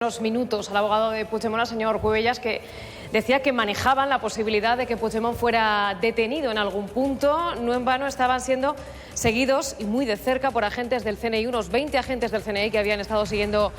Unos minutos al abogado de Puigdemont, al señor Cuevillas, que decía que manejaban la posibilidad de que Puigdemont fuera detenido en algún punto. No en vano estaban siendo seguidos y muy de cerca por agentes del CNI, unos 20 agentes del CNI que habían estado siguiendo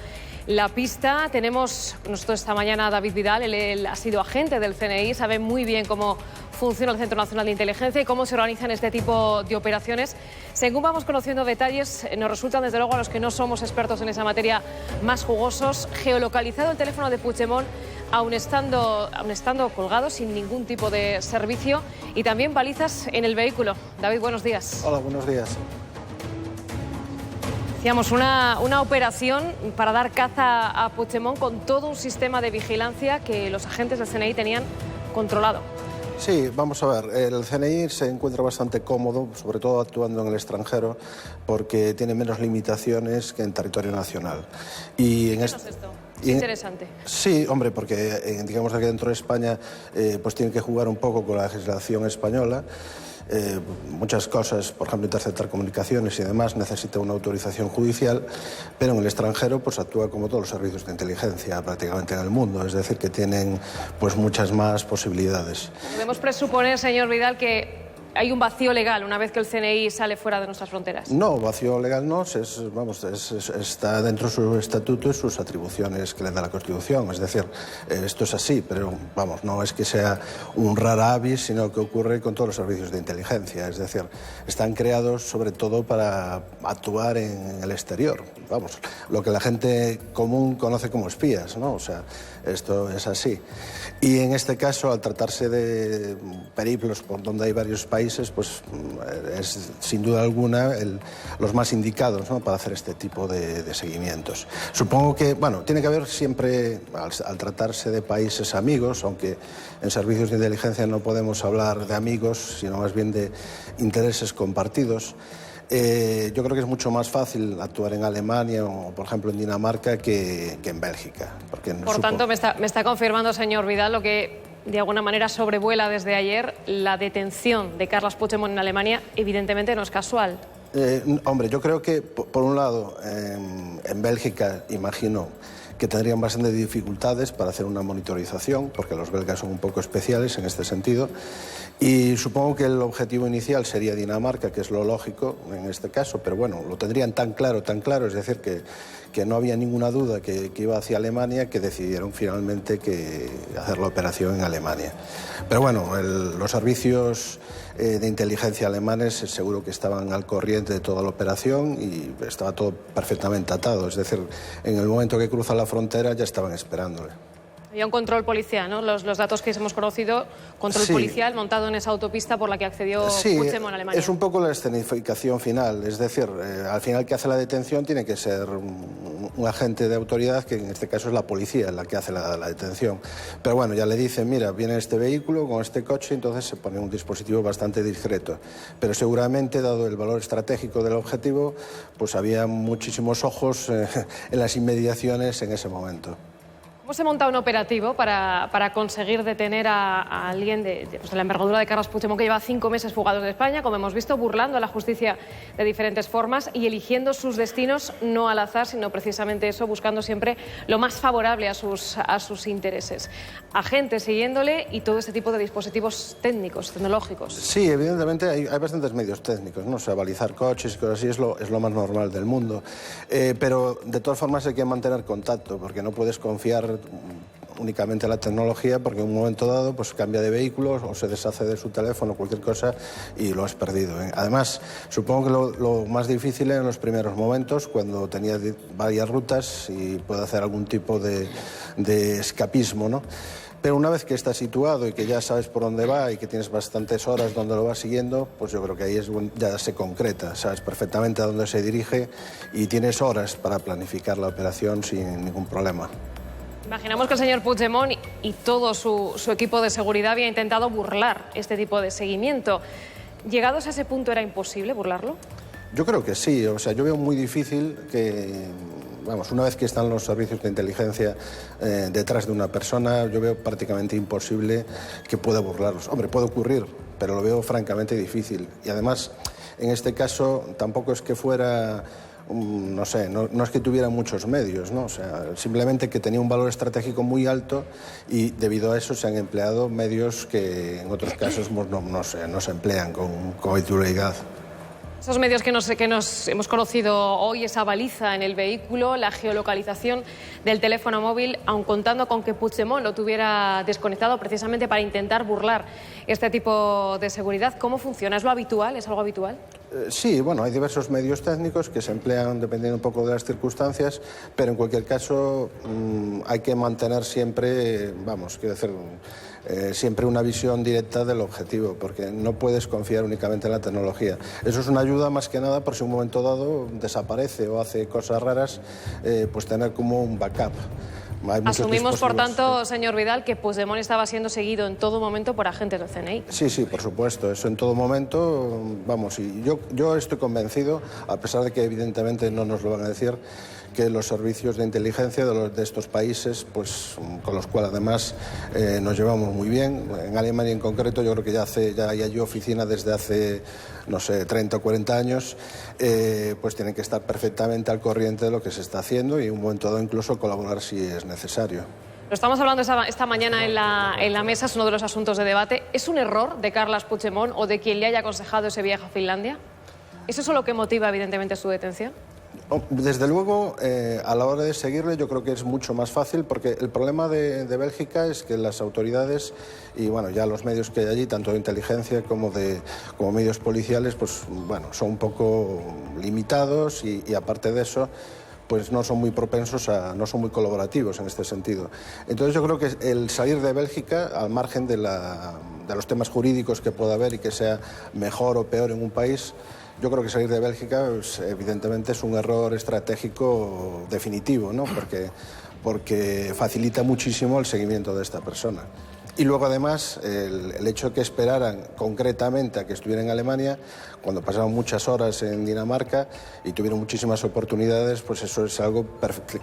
la pista. Tenemos con nosotros esta mañana a David Vidal, él ha sido agente del CNI, sabe muy bien cómo funciona el Centro Nacional de Inteligencia y cómo se organizan este tipo de operaciones. Según vamos conociendo detalles, nos resultan desde luego a los que no somos expertos en esa materia más jugosos. Geolocalizado el teléfono de Puigdemont, aun estando colgado sin ningún tipo de servicio, y también balizas en el vehículo. David, buenos días. Hola, buenos días. Decíamos, una operación para dar caza a Puigdemont con todo un sistema de vigilancia que los agentes del CNI tenían controlado. Sí, vamos a ver, el CNI se encuentra bastante cómodo, sobre todo actuando en el extranjero, porque tiene menos limitaciones que en territorio nacional. Y en esto es interesante. Sí, hombre, porque digamos que dentro de España pues tienen que jugar un poco con la legislación española. Muchas cosas, por ejemplo, interceptar comunicaciones y demás, necesita una autorización judicial, pero en el extranjero pues actúa como todos los servicios de inteligencia prácticamente en el mundo, es decir, que tienen pues muchas más posibilidades. Podemos presuponer, señor Vidal, que hay un vacío legal una vez que el CNI sale fuera de nuestras fronteras. No, vacío legal no, está dentro de su estatuto y sus atribuciones que le da la Constitución. Es decir, esto es así, pero vamos, no es que sea un rara avis, sino que ocurre con todos los servicios de inteligencia. Es decir, están creados sobre todo para actuar en el exterior. Vamos, lo que la gente común conoce como espías, ¿no? O sea, esto es así. Y en este caso, al tratarse de periplos por donde hay varios países, pues es sin duda alguna los más indicados, ¿no?, para hacer este tipo de seguimientos. Supongo que, bueno, tiene que haber siempre, al tratarse de países amigos, aunque en servicios de inteligencia no podemos hablar de amigos, sino más bien de intereses compartidos. Yo creo que es mucho más fácil actuar en Alemania o, por ejemplo, en Dinamarca que en Bélgica. Por tanto, me está confirmando, señor Vidal, lo que de alguna manera sobrevuela desde ayer: la detención de Carles Puigdemont en Alemania evidentemente no es casual. Hombre, yo creo que, por un lado, en Bélgica, imagino que tendrían bastantes dificultades para hacer una monitorización, porque los belgas son un poco especiales en este sentido, y supongo que el objetivo inicial sería Dinamarca, que es lo lógico en este caso, pero bueno, lo tendrían tan claro, es decir, que no había ninguna duda que iba hacia Alemania, que decidieron finalmente que hacer la operación en Alemania. Pero bueno, los servicios de inteligencia alemanes seguro que estaban al corriente de toda la operación y estaba todo perfectamente atado, es decir, en el momento que cruza la frontera ya estaban esperándole. Había un control policial, ¿no? Los datos que hemos conocido, control policial montado en esa autopista por la que accedió Puigdemont a Alemania. Es un poco la escenificación final, es decir, al final que hace la detención tiene que ser un agente de autoridad, que en este caso es la policía la que hace la detención. Pero bueno, ya le dicen, mira, viene este vehículo con este coche, entonces se pone un dispositivo bastante discreto. Pero seguramente, dado el valor estratégico del objetivo, pues había muchísimos ojos en las inmediaciones en ese momento. ¿Cómo se monta un operativo para conseguir detener a alguien de la envergadura de Carles Puigdemont, que lleva 5 meses fugado de España, como hemos visto, burlando a la justicia de diferentes formas y eligiendo sus destinos no al azar, sino precisamente eso, buscando siempre lo más favorable a sus intereses? Agentes siguiéndole y todo este tipo de dispositivos técnicos, tecnológicos. Sí, evidentemente hay bastantes medios técnicos, ¿no? O sea, balizar coches y cosas así es lo más normal del mundo. Pero de todas formas hay que mantener contacto, porque no puedes confiar únicamente la tecnología, porque en un momento dado pues cambia de vehículos o se deshace de su teléfono, cualquier cosa, y lo has perdido, ¿eh? Además, supongo que lo más difícil en los primeros momentos, cuando tenía varias rutas y puede hacer algún tipo de escapismo, ¿no? Pero una vez que está situado y que ya sabes por dónde va y que tienes bastantes horas donde lo vas siguiendo, pues yo creo que ahí ya se concreta, sabes perfectamente a dónde se dirige y tienes horas para planificar la operación sin ningún problema. Imaginamos que el señor Puigdemont y todo su equipo de seguridad había intentado burlar este tipo de seguimiento. ¿Llegados a ese punto era imposible burlarlo? Yo creo que sí, o sea, yo veo muy difícil que, vamos, una vez que están los servicios de inteligencia detrás de una persona, yo veo prácticamente imposible que pueda burlarlos. Hombre, puede ocurrir, pero lo veo francamente difícil. Y además, en este caso, tampoco es que fuera no sé, no es que tuviera muchos medios, ¿no? O sea, simplemente que tenía un valor estratégico muy alto y debido a eso se han empleado medios que en otros casos pues, no se emplean con habitualidad. Esos medios que nos hemos conocido hoy, esa baliza en el vehículo, la geolocalización del teléfono móvil, aun contando con que Puigdemont lo tuviera desconectado precisamente para intentar burlar este tipo de seguridad. ¿Cómo funciona? ¿Es lo habitual? ¿Es algo habitual? Sí, bueno, hay diversos medios técnicos que se emplean dependiendo un poco de las circunstancias, pero en cualquier caso hay que mantener siempre, siempre una visión directa del objetivo, porque no puedes confiar únicamente en la tecnología. Eso es una ayuda más que nada por si un momento dado desaparece o hace cosas raras, pues tener como un backup. Asumimos, por tanto, señor Vidal, que Puigdemont estaba siendo seguido en todo momento por agentes del CNI. Sí, por supuesto, eso en todo momento, y yo estoy convencido, a pesar de que evidentemente no nos lo van a decir, que los servicios de inteligencia de estos países, pues con los cuales además nos llevamos muy bien. En Alemania en concreto yo creo que ya hay allí oficina desde hace, no sé, 30 o 40 años, pues tienen que estar perfectamente al corriente de lo que se está haciendo y en un momento dado incluso colaborar si es necesario. Lo estamos hablando esta mañana en la mesa, es uno de los asuntos de debate. ¿Es un error de Carles Puigdemont o de quien le haya aconsejado ese viaje a Finlandia? ¿Es eso lo que motiva evidentemente su detención? Desde luego, a la hora de seguirle yo creo que es mucho más fácil porque el problema de Bélgica es que las autoridades y bueno, ya los medios que hay allí, tanto de inteligencia como medios policiales, pues bueno, son un poco limitados y aparte de eso, pues no son muy propensos no son muy colaborativos en este sentido. Entonces yo creo que el salir de Bélgica, al margen de los temas jurídicos que pueda haber y que sea mejor o peor en un país, yo creo que salir de Bélgica pues, evidentemente es un error estratégico definitivo, ¿no? Porque facilita muchísimo el seguimiento de esta persona. Y luego además el hecho de que esperaran concretamente a que estuviera en Alemania, cuando pasaron muchas horas en Dinamarca y tuvieron muchísimas oportunidades, pues eso es algo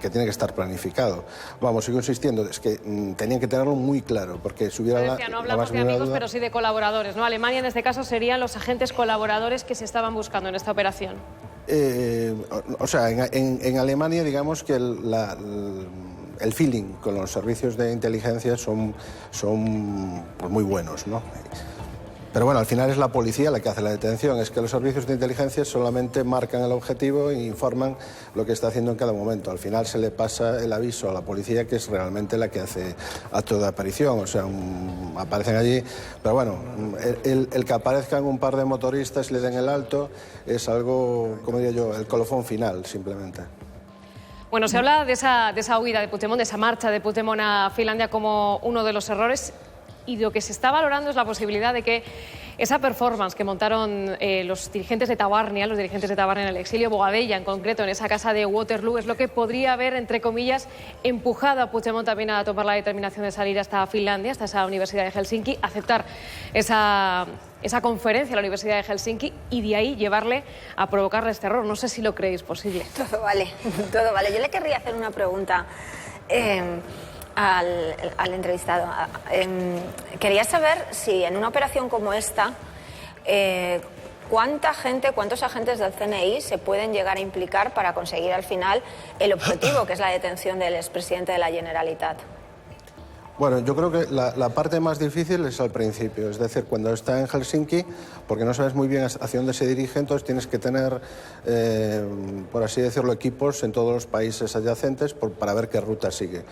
que tiene que estar planificado. Vamos, sigo insistiendo, es que tenían que tenerlo muy claro, porque si hubiera no hablamos de amigos, pero sí de colaboradores, ¿no? Alemania en este caso serían los agentes colaboradores que se estaban buscando en esta operación. O sea, en Alemania digamos que el feeling con los servicios de inteligencia son pues, muy buenos, ¿no? Pero bueno, al final es la policía la que hace la detención. Es que los servicios de inteligencia solamente marcan el objetivo e informan lo que está haciendo en cada momento. Al final se le pasa el aviso a la policía, que es realmente la que hace acto de aparición. O sea, aparecen allí. Pero bueno, el que aparezcan un par de motoristas y le den el alto es algo, como diría yo, el colofón final, simplemente. Bueno, se habla de esa huida de Puigdemont, de esa marcha de Puigdemont a Finlandia como uno de los errores, y lo que se está valorando es la posibilidad de que esa performance que montaron los dirigentes de Tabarnia en el exilio, Bogadella en concreto, en esa casa de Waterloo, es lo que podría haber, entre comillas, empujado a Puigdemont también a tomar la determinación de salir hasta Finlandia, hasta esa Universidad de Helsinki, aceptar esa conferencia en la Universidad de Helsinki y de ahí llevarle a provocarles terror. No sé si lo creéis posible. Todo vale, todo vale. Yo le querría hacer una pregunta al entrevistado. Quería saber si en una operación como esta, cuántos agentes del CNI se pueden llegar a implicar para conseguir al final el objetivo, que es la detención del expresidente de la Generalitat. Bueno, yo creo que la parte más difícil es al principio, es decir, cuando está en Helsinki, porque no sabes muy bien hacia dónde se dirige, entonces tienes que tener, por así decirlo, equipos en todos los países adyacentes para ver qué ruta sigue.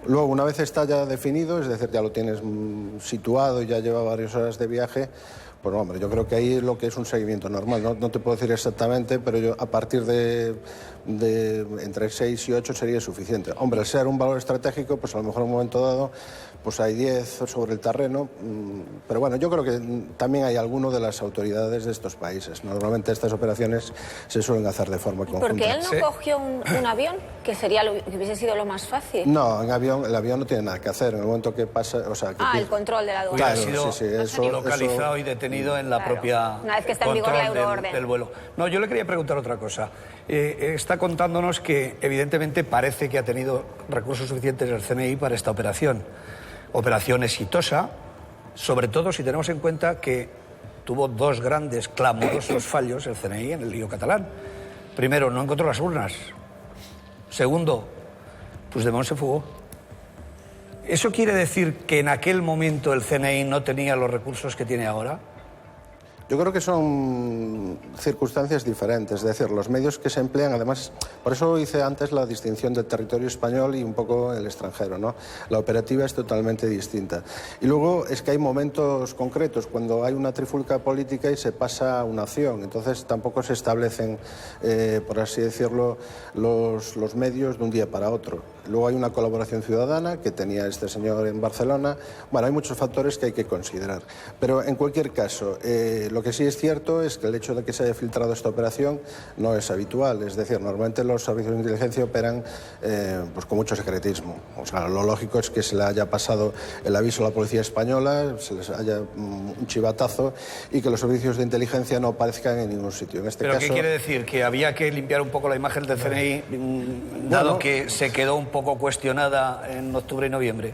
Luego, una vez está ya definido, es decir, ya lo tienes situado y ya lleva varias horas de viaje, pues hombre, yo creo que ahí lo que es un seguimiento normal, no te puedo decir exactamente, pero yo a partir de entre 6 y 8 sería suficiente. Hombre, al ser un valor estratégico, pues a lo mejor en un momento dado pues hay 10 sobre el terreno, pero bueno, yo creo que también hay alguno de las autoridades de estos países. Normalmente estas operaciones se suelen hacer de forma conjunta. ¿Por qué él no cogió un avión, que hubiese sido lo más fácil? No, el avión no tiene nada que hacer. En el momento que pasa... O sea, el control de la aduana. Claro, ha sido localizado y detenido en la propia... Una vez que está en vigor la euroorden. Del vuelo. No, yo le quería preguntar otra cosa. Está contándonos que evidentemente parece que ha tenido recursos suficientes el CNI para esta operación. Operación exitosa, sobre todo si tenemos en cuenta que tuvo dos grandes clamorosos fallos el CNI en el lío catalán. Primero, no encontró las urnas. Segundo, Puigdemont se fugó. ¿Eso quiere decir que en aquel momento el CNI no tenía los recursos que tiene ahora? Yo creo que son circunstancias diferentes, es decir, los medios que se emplean, además, por eso hice antes la distinción del territorio español y un poco el extranjero, ¿no? La operativa es totalmente distinta. Y luego es que hay momentos concretos, cuando hay una trifulca política y se pasa a una acción, entonces tampoco se establecen, por así decirlo, los medios de un día para otro. Luego hay una colaboración ciudadana que tenía este señor en Barcelona. Bueno, hay muchos factores que hay que considerar. Pero en cualquier caso, lo que sí es cierto es que el hecho de que se haya filtrado esta operación no es habitual. Es decir, normalmente los servicios de inteligencia operan pues con mucho secretismo. O sea, lo lógico es que se le haya pasado el aviso a la policía española, se les haya un chivatazo y que los servicios de inteligencia no aparezcan en ningún sitio. En este ¿Pero caso, qué quiere decir? ¿Que había que limpiar un poco la imagen del CNI, dado que se quedó un poco cuestionada en octubre y noviembre?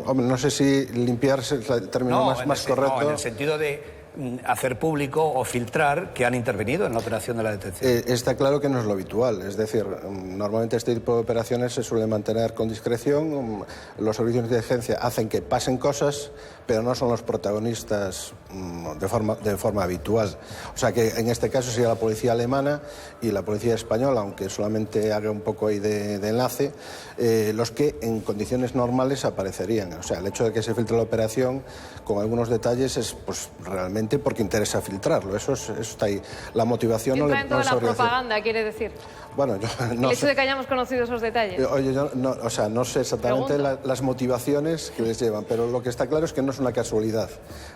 Hombre, no sé si limpiarse es el término más correcto. No, en el sentido de hacer público o filtrar que han intervenido en la operación de la detención. Está claro que no es lo habitual, es decir, normalmente este tipo de operaciones se suele mantener con discreción, los servicios de inteligencia hacen que pasen cosas, pero no son los protagonistas de forma habitual. O sea que en este caso sería la policía alemana y la policía española, aunque solamente haga un poco ahí de enlace, los que en condiciones normales aparecerían. O sea, el hecho de que se filtre la operación con algunos detalles es pues realmente porque interesa filtrarlo, eso está ahí. La motivación no le la propaganda, quiere decir. Bueno, yo no el hecho de que hayamos conocido esos detalles. Oye, yo no sé exactamente las motivaciones que les llevan, pero lo que está claro es que no es una casualidad.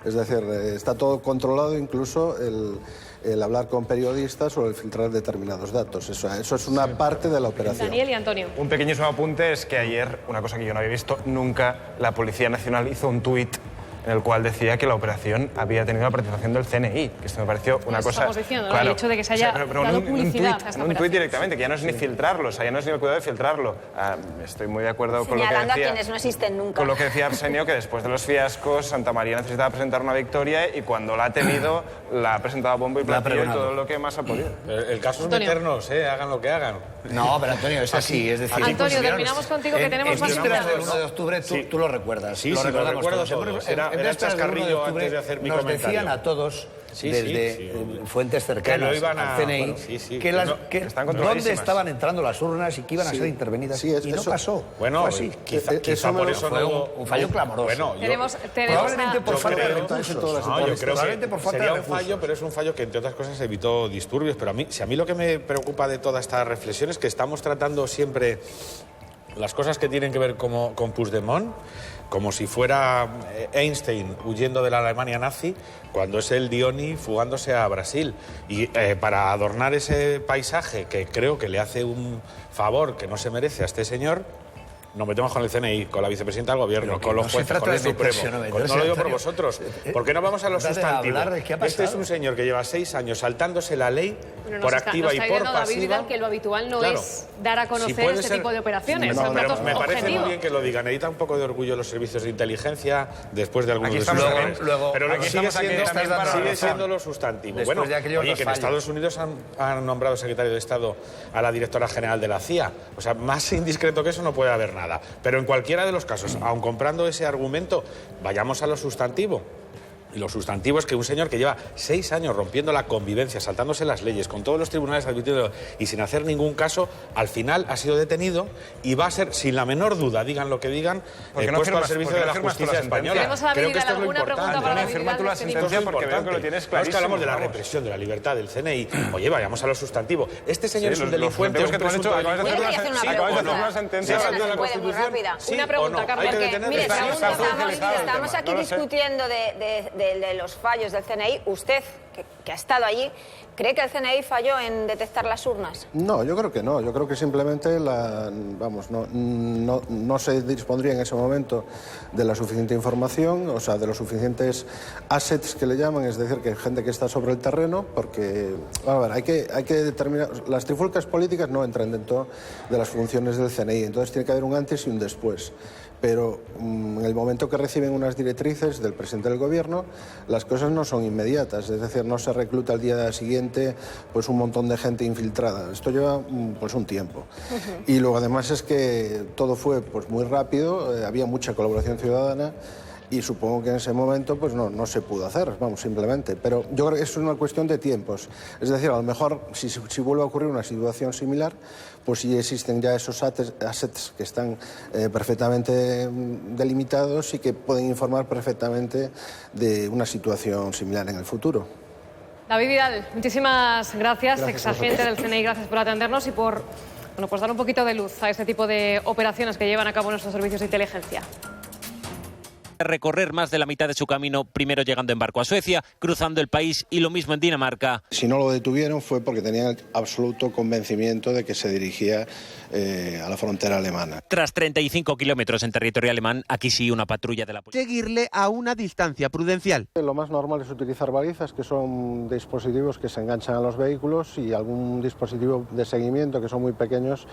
Es decir, está todo controlado, incluso el hablar con periodistas o el filtrar determinados datos. Eso es una parte de la operación. Daniel y Antonio. Un pequeñísimo apunte es que ayer, una cosa que yo no había visto nunca, la Policía Nacional hizo un tuit en el cual decía que la operación había tenido la participación del CNI, que esto me pareció una cosa... Estamos diciendo, claro, ¿no? El hecho de que se haya dado publicidad a esta en un tuit directamente, que ya no es ni filtrarlo, o sea, ya no es ni el cuidado de filtrarlo. Estoy muy de acuerdo con lo que decía... Señalando a quienes no existen nunca. Con lo que decía Arsenio, que después de los fiascos, Santa María necesitaba presentar una victoria y cuando la ha tenido, la ha presentado a bombo y platillo y todo lo que más ha podido. El caso es Antonio. meternos, hagan lo que hagan. No, pero Antonio, es así, es decir... Antonio, terminamos contigo, que tenemos más vísperas del invitados. 1 de octubre, tú lo recuerdas. Sí, lo sí, lo recordamos recuerdo todos. todo. Era vísperas del 1 de chascarrillo octubre antes de hacer mi nos comentario. decían a todos, desde fuentes Que cercanas lo iban al CNI, bueno, sí, que están dónde controladísimas. estaban entrando las urnas y que iban a ser intervenidas. Sí, y no eso- pasó. Bueno, fue así. quizá por eso fue no... un fallo clamoroso. Bueno, Tenemos Probablemente por yo falta de creo- recursos. No, yo creo Probablemente que por falta sería de un fallo, recursos. pero es un fallo que, entre otras cosas, evitó disturbios. Pero si a mí lo que me preocupa de toda esta reflexión es que estamos tratando siempre las cosas que tienen que ver con Puigdemont como si fuera Einstein huyendo de la Alemania nazi, cuando es el Dioni fugándose a Brasil. Y para adornar ese paisaje, que creo que le hace un favor que no se merece a este señor, nos metemos con el CNI, con la vicepresidenta del Gobierno, Pero que con los no se jueces, trata con el de meterse, Supremo. no meterse, No lo digo por Antonio. vosotros. ¿Por qué no vamos a lo Trata de sustantivo? hablar de qué ha Este es pasado. un señor que lleva 6 años saltándose la ley Pero por nos está activa y por diciendo David pasiva. Vidal que lo habitual no Claro. es dar a conocer Si puede este ser- tipo de operaciones. No, son pero datos me parece objetivos. muy bien que lo digan. Necesita un poco de orgullo los servicios de inteligencia después de algunos Aquí de sus estamos errores. luego- Pero aquí sigue estamos aquí siendo, también para sigue razón. siendo lo sustantivo. Después Bueno, de aquellos oye, dos que en fallos. Estados Unidos han nombrado secretario de Estado a la directora general de la CIA. O sea, más indiscreto que eso no puede haber nada. Pero en cualquiera de los casos, aun comprando ese argumento, vayamos a lo sustantivo. Y lo sustantivo es que un señor que lleva 6 años rompiendo la convivencia, saltándose las leyes, con todos los tribunales admitidos y sin hacer ningún caso, al final ha sido detenido y va a ser, sin la menor duda, digan lo que digan, Porque no puesto al firmas- servicio porque de no la firmas tú la justicia sentencia. española. Queremos a David Creo que esto es lo Vidal. ¿Alguna pregunta importante. para Antonio, David firma tú la Vidal de este sentencia tipo? porque veo que lo tienes No es que clarísimo. hablamos de la vamos. represión, de la libertad del CNI. Oye, vayamos a lo sustantivo. Este señor es un los delincuente, sustantivos un que tú has presunto hecho, acabas de Yo delincuente. quería hacer una Sí, pregunta. o no. una sentencia Esa ¿Se no salta se la puede, muy Constitución? rápida. Sí Una o pregunta, no. Carmen, Hay que porque, detener Mire, esta- según está judicializado el estamos tema, aquí no lo sé. discutiendo de los fallos del CNI. Usted, que ha estado allí, ¿cree que el CNI falló en detectar las urnas? No, yo creo que no. Yo creo que simplemente no se dispondría en ese momento de la suficiente información, o sea, de los suficientes assets que le llaman, es decir, que hay gente que está sobre el terreno, porque, a ver, hay que determinar, las trifulcas políticas no entran dentro de las funciones del CNI, entonces tiene que haber un antes y un después. Pero en el momento que reciben unas directrices del presidente del Gobierno, las cosas no son inmediatas. Es decir, no se recluta al día siguiente pues un montón de gente infiltrada. Esto lleva pues un tiempo. Y luego además es que todo fue pues muy rápido, había mucha colaboración ciudadana y supongo que en ese momento pues no se pudo hacer, vamos, simplemente. Pero yo creo que es una cuestión de tiempos. Es decir, a lo mejor si vuelve a ocurrir una situación similar, pues sí existen ya esos assets que están perfectamente delimitados y que pueden informar perfectamente de una situación similar en el futuro. David Vidal, muchísimas gracias, exagente del CNI, gracias por atendernos y por pues dar un poquito de luz a este tipo de operaciones que llevan a cabo nuestros servicios de inteligencia. Recorrer más de la mitad de su camino, primero llegando en barco a Suecia, cruzando el país y lo mismo en Dinamarca. Si no lo detuvieron fue porque tenían el absoluto convencimiento de que se dirigía a la frontera alemana. Tras 35 kilómetros en territorio alemán, aquí sí una patrulla de la policía. Seguirle a una distancia prudencial. Lo más normal es utilizar balizas, que son dispositivos que se enganchan a los vehículos, y algún dispositivo de seguimiento, que son muy pequeños.